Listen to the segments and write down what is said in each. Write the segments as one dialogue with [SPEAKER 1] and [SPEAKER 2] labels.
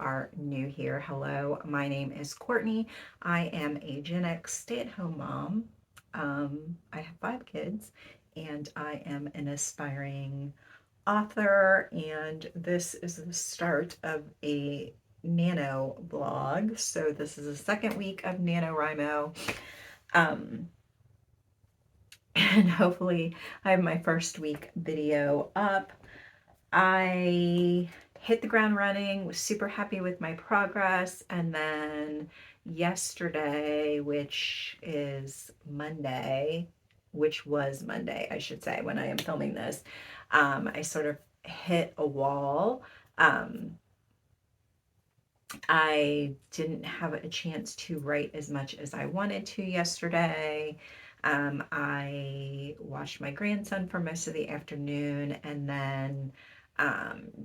[SPEAKER 1] are new here, hello, my name is Courtney. I am a Gen X stay-at-home mom. I have 5 kids, and I am an aspiring author, and this is the start of a Nano blog. So this is the second week of Nanowrimo. Um, and hopefully I have my first week video up. I hit the ground running, was super happy with my progress, and then yesterday, which was Monday, I should say, when I am filming this, I sort of hit a wall. I didn't have a chance to write as much as I wanted to yesterday. I watched my grandson for most of the afternoon, and then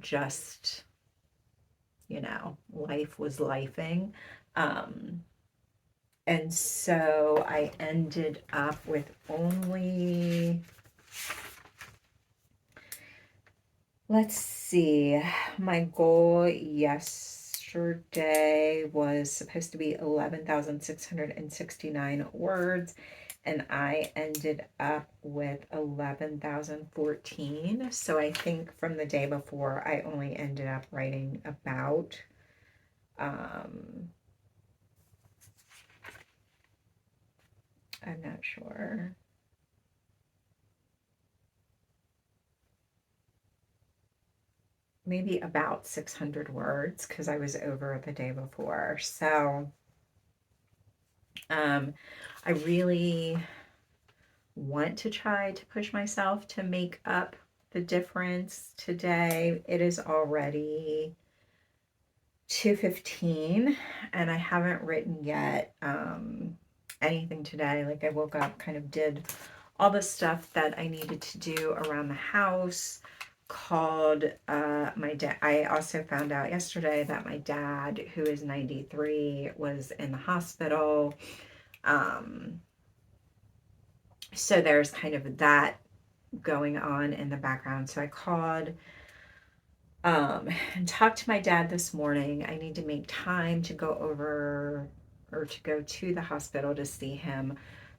[SPEAKER 1] just, life was lifing. Um, and so I ended up with only, let's see, my goal yesterday was supposed to be 11,669 words, and I ended up with 11,014. So I think from the day before, I only ended up writing about, I'm not sure. Maybe about 600 words because I was over the day before. So I really want to try to push myself to make up the difference today. It is already 2:15 and I haven't written yet anything today. Like I woke up, kind of did all the stuff that I needed to do around the house, called my dad. I also found out yesterday that my dad, who is 93, was in the hospital. So there's kind of that going on in the background. So I called and talked to my dad this morning. I need to make time to go over or to go to the hospital to see him.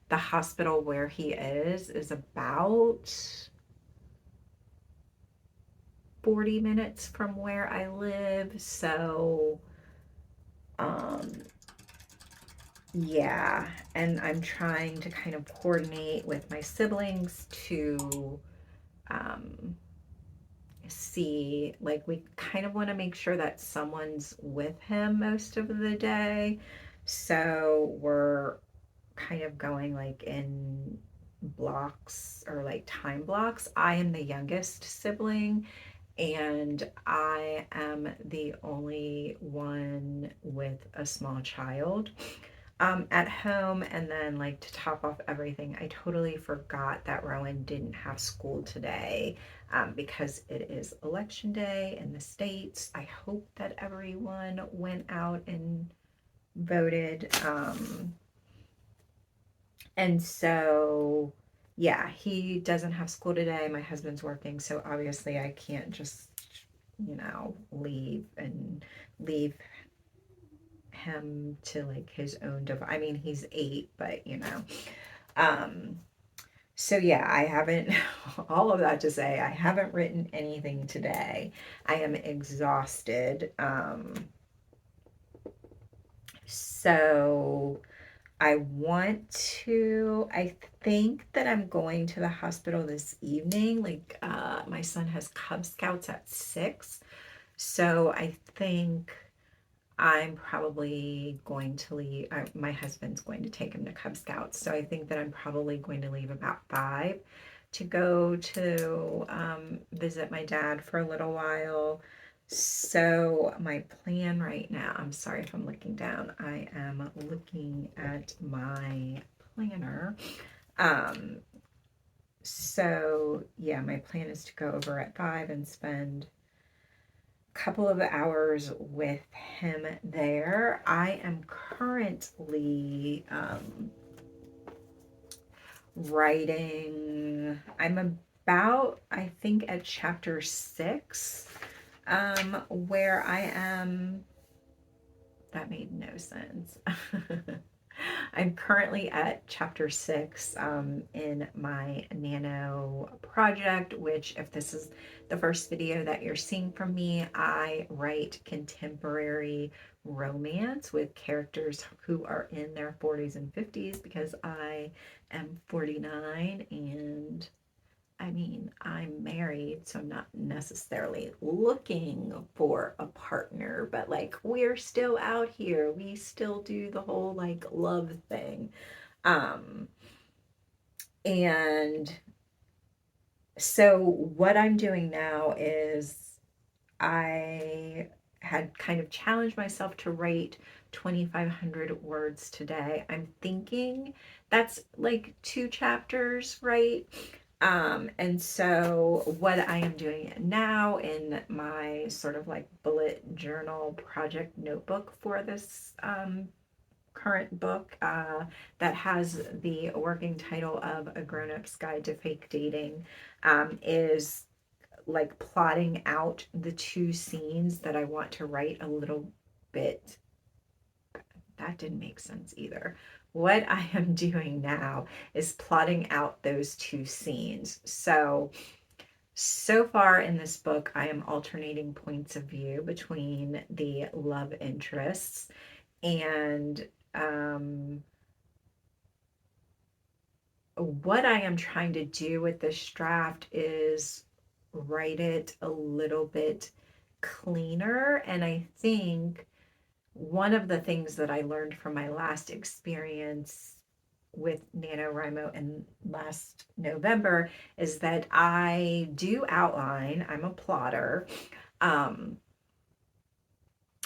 [SPEAKER 1] The hospital where he is about 40 minutes from where I live. So, yeah, and I'm trying to kind of coordinate with my siblings to see, like, we kind of want to make sure that someone's with him most of the day. So we're kind of going like in blocks or like time blocks. I am the youngest sibling, and I am the only one with a small child at home. And then, like, to top off everything, I totally forgot that Rowan didn't have school today because it is election day in the States. I hope that everyone went out and voted. And so, yeah, he doesn't have school today. My husband's working, so obviously I can't just, leave him to like his own I mean, he's 8, but so yeah, I haven't, all of that to say, I haven't written anything today. I am exhausted. So I think that I'm going to the hospital this evening. Like, my son has Cub Scouts at 6. So I think I'm probably going to leave. My husband's going to take him to Cub Scouts. So I think that I'm probably going to leave about 5 to go to visit my dad for a little while. So my plan right now, I'm sorry if I'm looking down. I am looking at my planner. So yeah, my plan is to go over at 5 and spend couple of hours with him there. I am currently writing, I'm about, I think, at chapter 6, where I am That made no sense. I'm currently at chapter 6 in my Nano project, which, if this is the first video that you're seeing from me, I write contemporary romance with characters who are in their 40s and 50s because I am 49 and I mean, I'm married, so I'm not necessarily looking for a partner, but like we're still out here. We still do the whole like love thing. Um, and so what I'm doing now is I had kind of challenged myself to write 2,500 words today. I'm thinking that's like 2 chapters, right? And so what I am doing now in my sort of like bullet journal project notebook for this current book that has the working title of A Grown-Up's Guide to Fake Dating is like plotting out the 2 scenes that I want to write a little bit. That didn't make sense either. What I am doing now is plotting out those 2 scenes. So far in this book, I am alternating points of view between the love interests. And what I am trying to do with this draft is write it a little bit cleaner. And I think one of the things that I learned from my last experience with NaNoWriMo in last November is that I do outline, I'm a plotter. Um,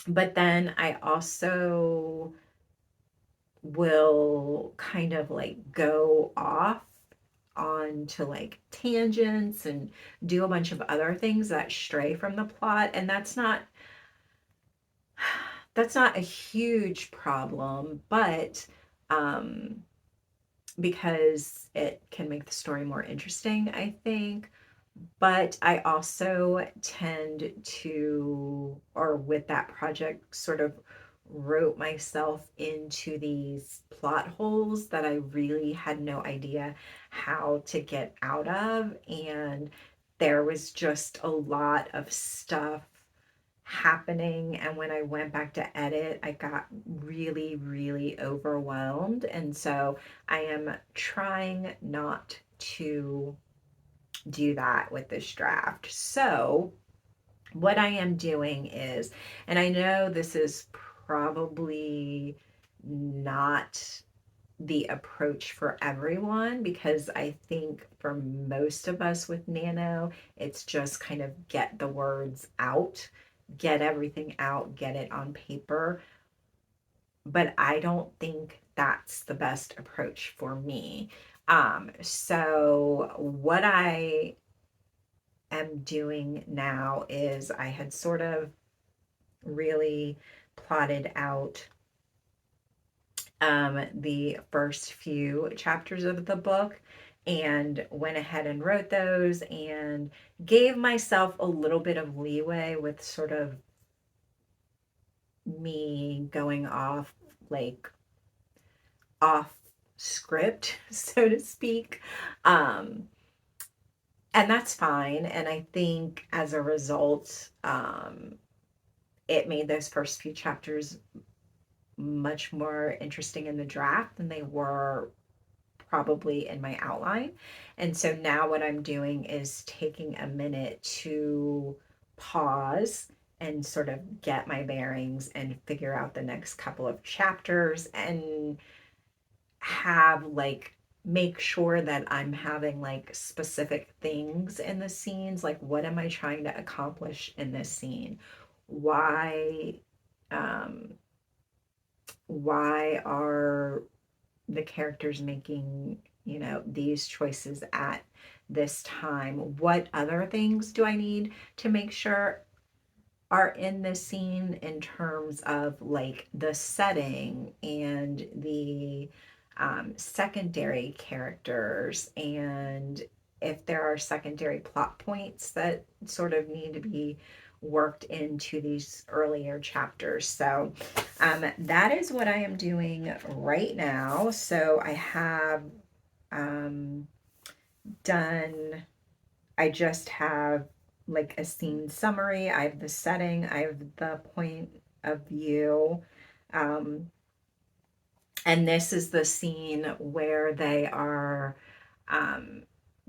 [SPEAKER 1] but then I also will kind of like go off onto like tangents and do a bunch of other things that stray from the plot, and that's not a huge problem, but um because it can make the story more interesting, I think. But I also tend to, or with that project, sort of wrote myself into these plot holes that I really had no idea how to get out of. And there was just a lot of stuff happening. And when I went back to edit, I got really, really overwhelmed. And so I am trying not to do that with this draft. So, what I am doing is, and I know this is probably not the approach for everyone because I think for most of us with Nano, it's just kind of get the words out, get everything out, get it on paper. But I don't think that's the best approach for me. So what I am doing now is I had sort of really plotted out the first few chapters of the book and went ahead and wrote those and gave myself a little bit of leeway with sort of me going off like off script so to speak. And that's fine, and I think as a result it made those first few chapters much more interesting in the draft than they were probably in my outline. And so now what I'm doing is taking a minute to pause and sort of get my bearings and figure out the next couple of chapters and have like make sure that I'm having like specific things in the scenes, like what am I trying to accomplish in this scene? Why um why are the characters making, these choices at this time? What other things do I need to make sure are in this scene in terms of like the setting and the secondary characters, and if there are secondary plot points that sort of need to be worked into these earlier chapters. So That is what I am doing right now. So I have um, done, I just have like a scene summary. I have the setting, I have the point of view. Um, and this is the scene where they are um,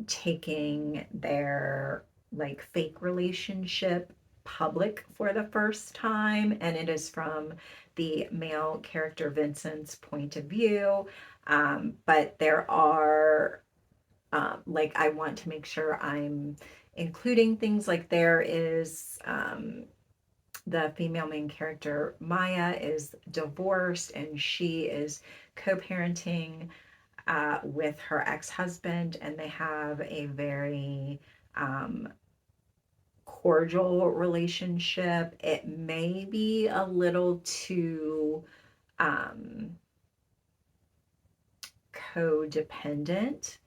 [SPEAKER 1] taking their like fake relationship public for the first time, and it is from the male character Vincent's point of view. But there are like I want to make sure I'm including things like there is the female main character Maya is divorced and she is co-parenting with her ex-husband, and they have a very um, cordial relationship. It may be a little too um, codependent,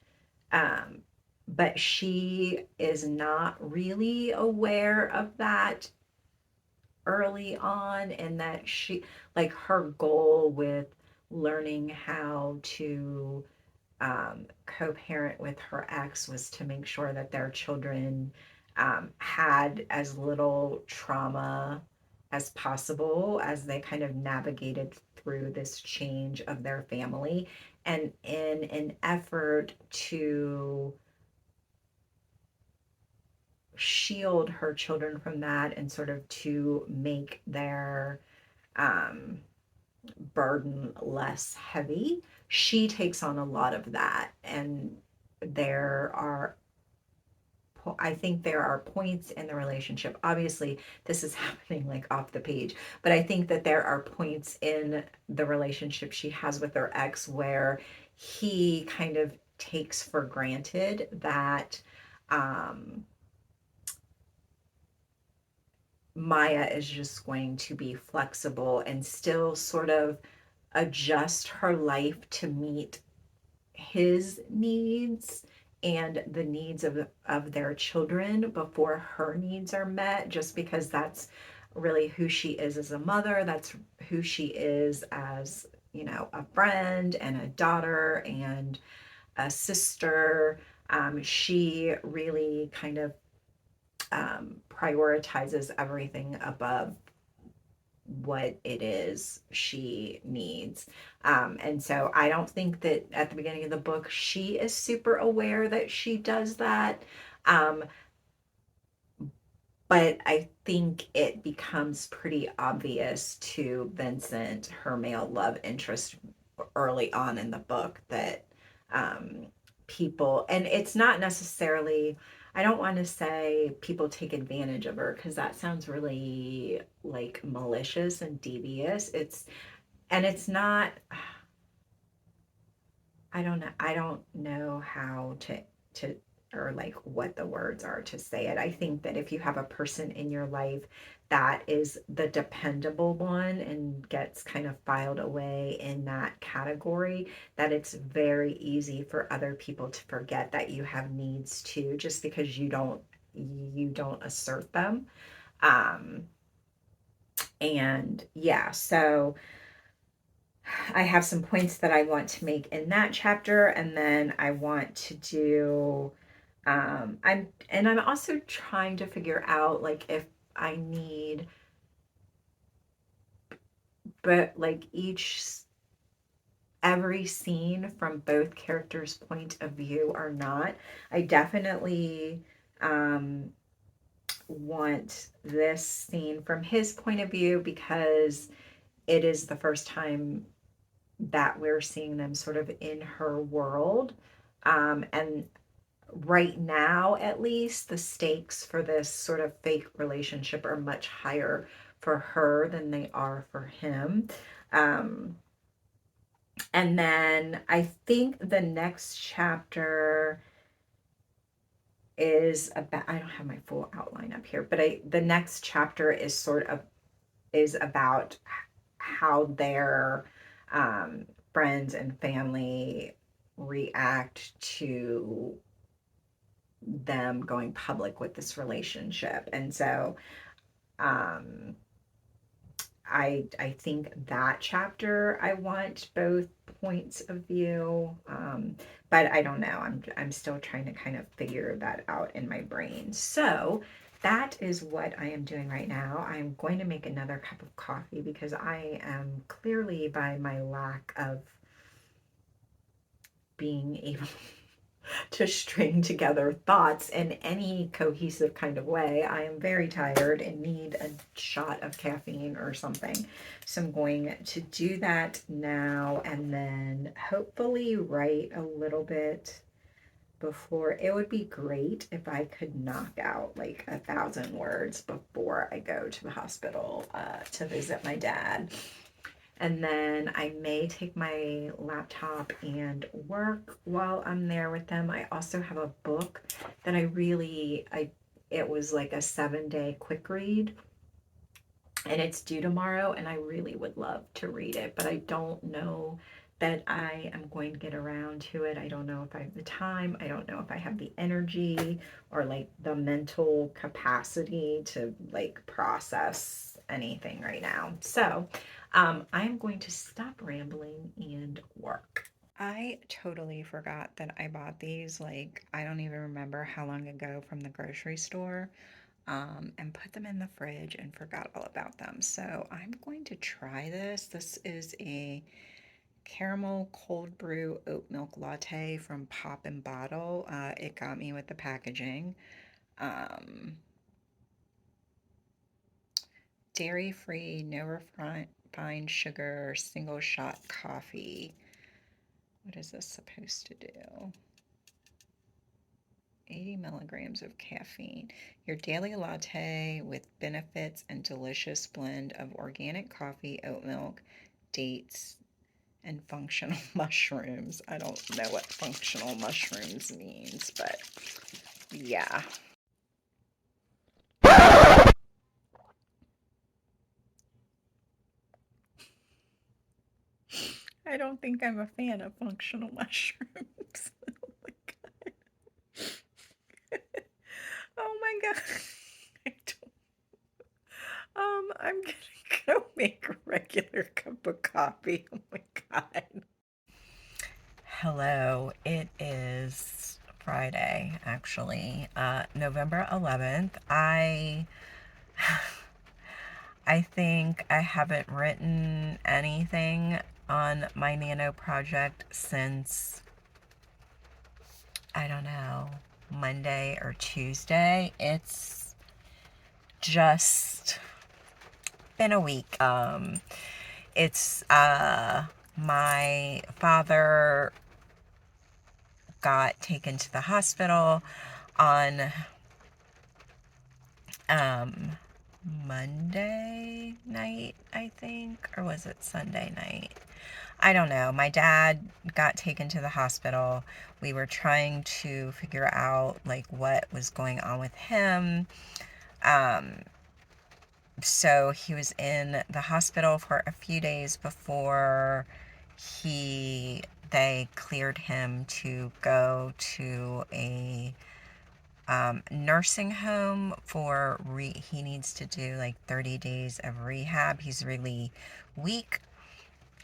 [SPEAKER 1] um, but she is not really aware of that early on, and that she, like, her goal with learning how to co-parent with her ex was to make sure that their children had as little trauma as possible as they kind of navigated through this change of their family, and in an effort to shield her children from that and sort of to make their um, burden less heavy, she takes on a lot of that. And there are, I think there are points in the relationship. Obviously, this is happening like off the page, but I think that there are points in the relationship she has with her ex where he kind of takes for granted that um, Maya is just going to be flexible and still sort of adjust her life to meet his needs and the needs of their children before her needs are met, just because that's really who she is as a mother. That's who she is as, you know, a friend and a daughter and a sister. She really kind of prioritizes everything above what it is she needs. And so I don't think that at the beginning of the book she is super aware that she does that. Um, but I think it becomes pretty obvious to Vincent, her male love interest, early on in the book that um, people, and it's not necessarily, I don't want to say people take advantage of her because that sounds really like malicious and devious. And it's not, I don't know how to or like what the words are to say it. I think that if you have a person in your life that is the dependable one and gets kind of filed away in that category, that it's very easy for other people to forget that you have needs too, just because you don't assert them. Um, and yeah, so I have some points that I want to make in that chapter, and then I want to do I'm also trying to figure out like if I need but like each every scene from both characters' point of view or not. I definitely um want this scene from his point of view because it is the first time that we're seeing them sort of in her world. And right now, at least, the stakes for this sort of fake relationship are much higher for her than they are for him. Um, and then I think the next chapter is about, I don't have my full outline up here, but the next chapter is sort of is about how their friends and family react to them going public with this relationship. And so um, I think that chapter I want both points of view, but I don't know. I'm still trying to kind of figure that out in my brain. So that is what I am doing right now. I'm going to make another cup of coffee because I am clearly, by my lack of being able to string together thoughts in any cohesive kind of way. I am very tired and need a shot of caffeine or something. So I'm going to do that now and then hopefully write a little bit before. It would be great if I could knock out like 1,000 words before I go to the hospital to visit my dad. And then I may take my laptop and work while I'm there with them. I also have a book that it was like a 7-day quick read, and it's due tomorrow, and I really would love to read it, but I don't know that I am going to get around to it. I don't know if I have the time. I don't know if I have the energy or like the mental capacity to like process anything right now. So I'm going to stop rambling and work. I totally forgot that I bought these, like, I don't even remember how long ago from the grocery store, and put them in the fridge and forgot all about them. So I'm going to try this. This is a caramel cold brew oat milk latte from Pop and Bottle. It got me with the packaging. Um, Dairy-free, no refined sugar, single shot coffee. What is this supposed to do? 80 milligrams of caffeine. Your daily latte with benefits and delicious blend of organic coffee, oat milk, dates, and functional mushrooms. I don't know what functional mushrooms means, but yeah. I don't think I'm a fan of functional mushrooms. Oh my god. Oh my god. I don't, I'm gonna go make a regular cup of coffee. Oh my god. Hello, it is Friday, actually, November 11th. I think I haven't written anything on my Nano project since, I don't know, Monday or Tuesday. It's just been a week. It's my father got taken to the hospital on Monday night, I think, or was it Sunday night? I don't know. My dad got taken to the hospital. We were trying to figure out like what was going on with him. So he was in the hospital for a few days before they cleared him to go to a nursing home for he needs to do like 30 days of rehab. He's really weak,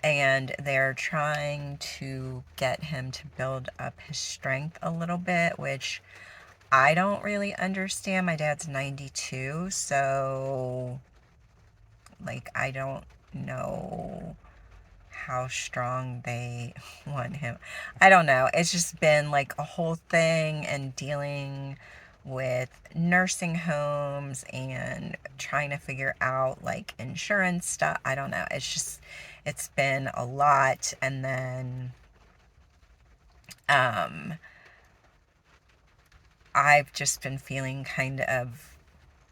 [SPEAKER 1] and they're trying to get him to build up his strength a little bit, which I don't really understand. My dad's 92, so like I don't know how strong they want him. I don't know. It's just been like a whole thing, and dealing with nursing homes and trying to figure out like insurance stuff. I don't know. It's been a lot. And then I've just been feeling kind of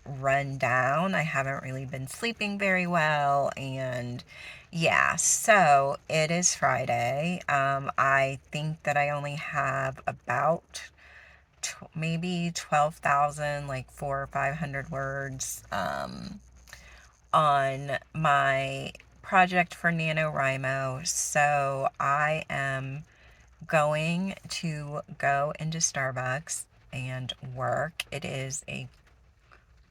[SPEAKER 1] run down. I haven't really been sleeping very well, and yeah, so it is Friday. I think that I only have about maybe 12,000, like 400 or 500 words on my project for Nanowrimo. So I am going to go into Starbucks and work. It is a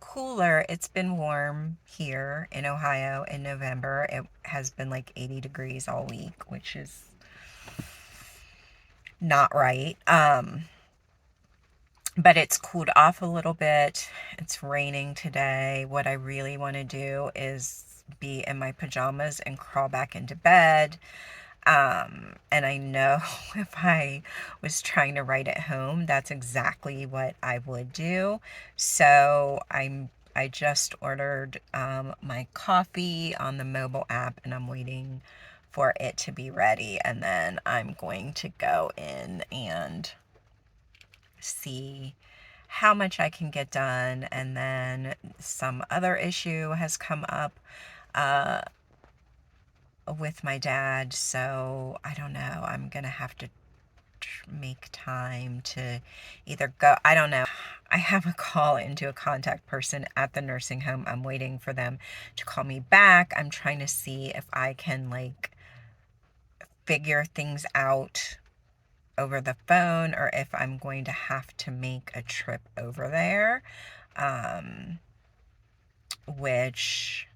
[SPEAKER 2] cooler. It's been warm here in Ohio in November. It has been like 80 degrees all week, which is not right. But it's cooled off a little bit. It's raining today. What I really want to do is be in my pajamas and crawl back into bed. And I know if I was trying to write at home, that's exactly what I would do. So I just ordered my coffee on the mobile app and I'm waiting for it to be ready. And then I'm going to go in and see how much I can get done. And then some other issue has come up uh, with my dad. So I don't know. I'm going to have to make time to either go. I don't know. I have a call into a contact person at the nursing home. I'm waiting for them to call me back. I'm trying to see if I can like figure things out over the phone or if I'm going to have to make a trip over there. Um, which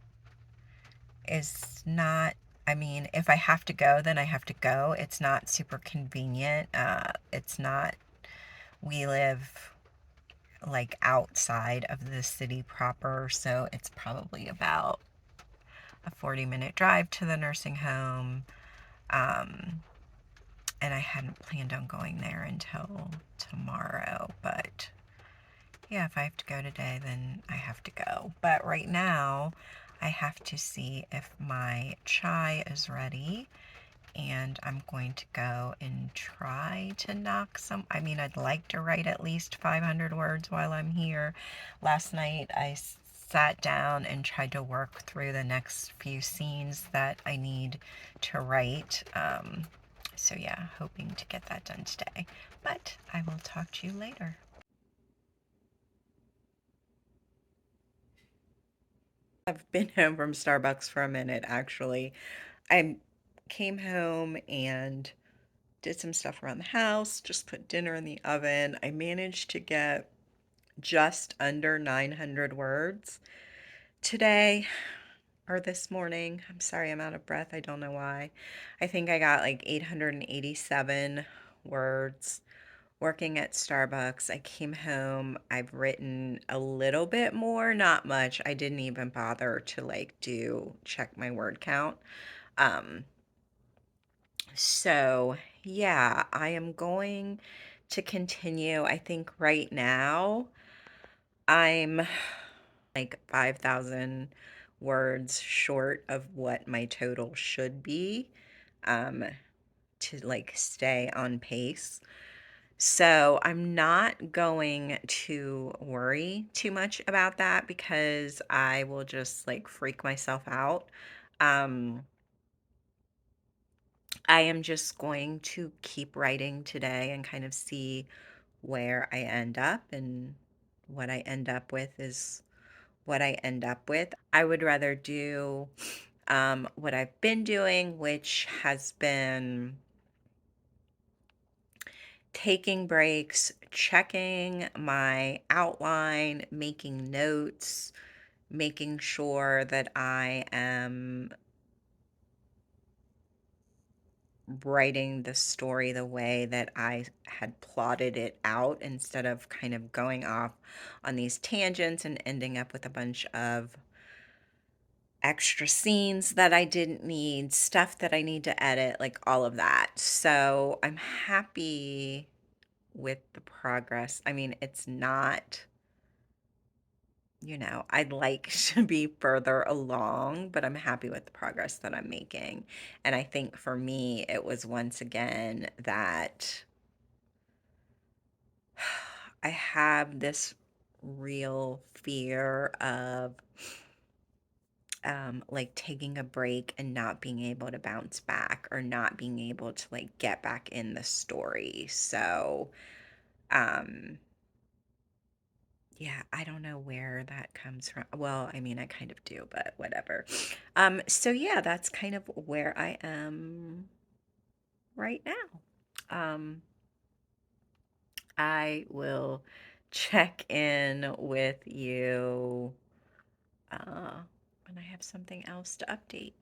[SPEAKER 2] is not, I mean, if I have to go, then I have to go. It's not super convenient. It's not, we live like outside of the city proper, so it's probably about a 40-minute drive to the nursing home. Um, and I hadn't planned on going there until tomorrow, but yeah, if I have to go today, then I have to go. But right now, I have to see if my chai is ready and I'm going to go and try to knock some. I mean, I'd like to write at least 500 words while I'm here. Last night, I sat down and tried to work through the next few scenes that I need to write. So, yeah, hoping to get that done today. But I will talk to you later. I've been home from Starbucks for a minute, actually. I came home and did some stuff around the house, just put dinner in the oven. I managed to get just under 900 words today or this morning. I'm sorry, I'm out of breath. I don't know why. I think I got like 887 words working at Starbucks. I came home. I've written a little bit more, not much. I didn't even bother to like do check my word count. Um, so yeah, I am going to continue. I think right now I'm like 5,000 words short of what my total should be um, to like stay on pace. So I'm not going to worry too much about that because I will just like freak myself out. Um, I am just going to keep writing today and kind of see where I end up, and what I end up with is what I end up with. I would rather do what I've been doing, which has been taking breaks, checking my outline, making notes, making sure that I am writing the story the way that I had plotted it out instead of kind of going off on these tangents and ending up with a bunch of extra scenes that I didn't need, stuff that I need to edit, like all of that. So I'm happy with the progress. I mean, it's not, I'd like to be further along, but I'm happy with the progress that I'm making. And I think for me, it was once again that I have this real fear of like taking a break and not being able to bounce back or not being able to like get back in the story. So, um, yeah, I don't know where that comes from. Well, I mean, I kind of do, but whatever. So yeah, that's kind of where I am right now. Um, I will check in with you uh, when I have something else to update.